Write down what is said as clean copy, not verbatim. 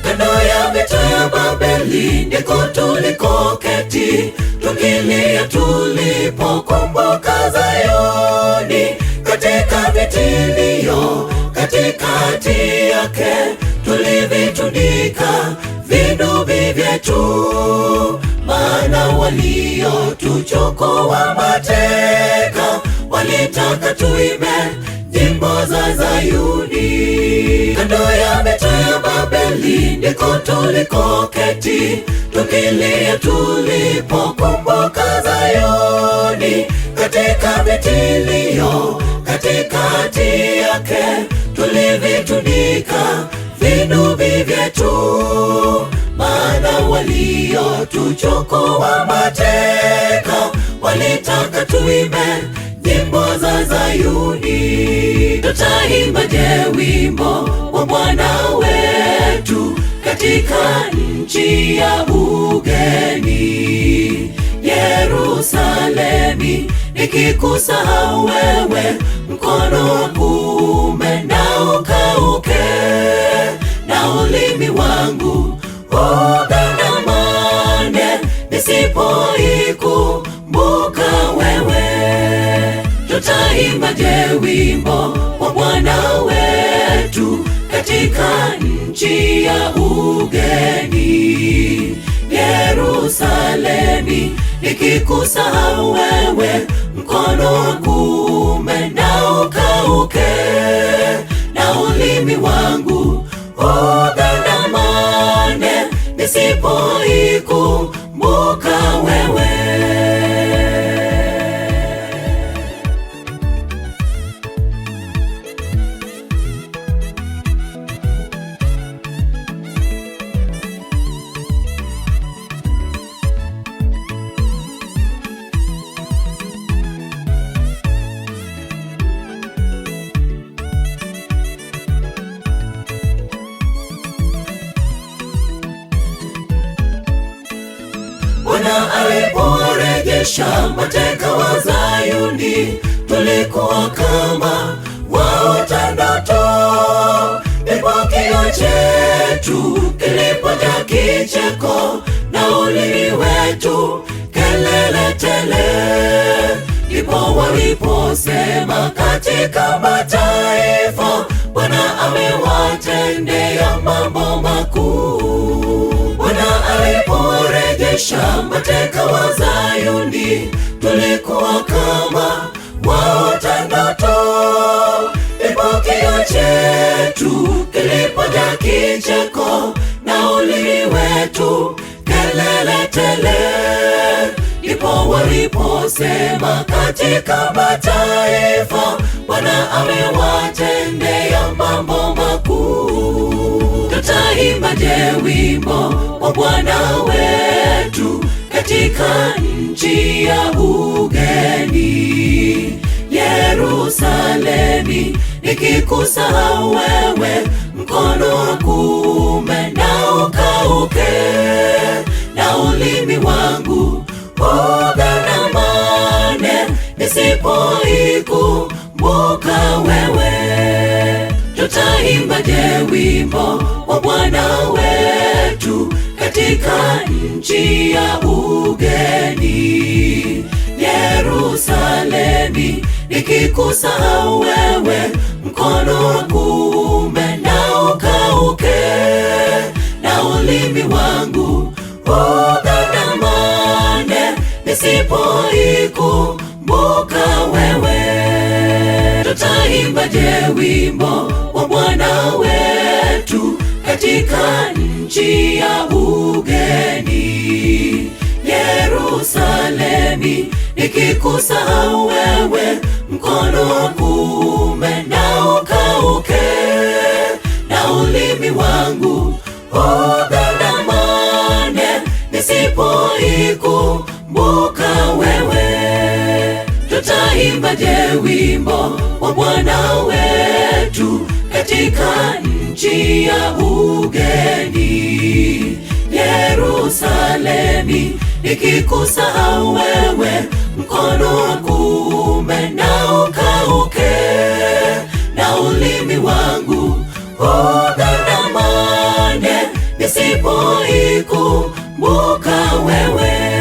Kando ya mito ya Babeli ndiko tulikoketi, tukilia tulipokumbuka Zayuni. Katika vitilio, katikati yake tulivitundika vinubi vyetu, maana waliotuchukua mateka walitaka tuimbe nyimbo za Zayuni. Kando ya mito ya Babeli ndiko tulikoketi, tukilia tulipokumbuka Zayuni. Katika vitilio, katikati yake tulivitundika vinubi vyetu, maana waliotuchukua mateka walitaka tuimbe nyimbo za Zayuni. Tutaimbaje wimbo wa Bwana wetu katika nchi ya ugeni? Yerusalemi, nikikusahau wewe, mkono wa kuume na ukauke, na ulimi wangu ugandamane nisipoikumbuka wewe. Tutaimbaje wimbo wa Bwana wetu katika nchi ya ugeni? Yerusalemi, nikikusahau wewe, mkono wa kuume na ukauke, na ulimi wangu ugandamane nisipoikumbuka wewe. Bwana aliporejesha mateka wa Zayuni, tulikuwa kama waota ndoto. Ndipo kinywa chetu kilipojaa kicheko, na ulimi wetu kelele tele. Ndipo waliposema katika mataifa, Bwana amewatendea mambo makuu. Bwana aliporejesha mateka wa Zayuni, tulikuwa kama waota ndoto. Ndipo kinywa chetu kilipojaa kicheko, na ulimi wetu kelele tele. Ndipo waliposema katika mataifa, Bwana amewatendea mambo makuu. Tutaimbaje wimbo wa Bwana wetu katika nchi ya ugeni? Yerusalemi, nikikusahau wewe, mkono wa kuume na ukauke, na ulimi wangu ugandamane nisipoikumbuka wewe. Tutaimbaje wimbo wa Bwana wetu katika nchi ya ugeni? Yerusalemi, nikikusahau wewe, mkono wa kuume na ukauke, na ulimi wangu ugandamane nisipoikumbuka wewe. Tutaimbaje wimbo wa Bwana wetu katika nchi ya ugeni? Yerusalemi, nikikusahau wewe, mkono wa kuume na ukauke, na ulimi wangu ugandamane nisipoikumbuka wewe. Tutaimbaje wimbo wa Bwana wetu katika nchi ya ugeni? Yerusalemi, nikikusahau wewe, mkono wa kuume na ukauke, na ulimi wangu ugandamane nisipoikumbuka wewe.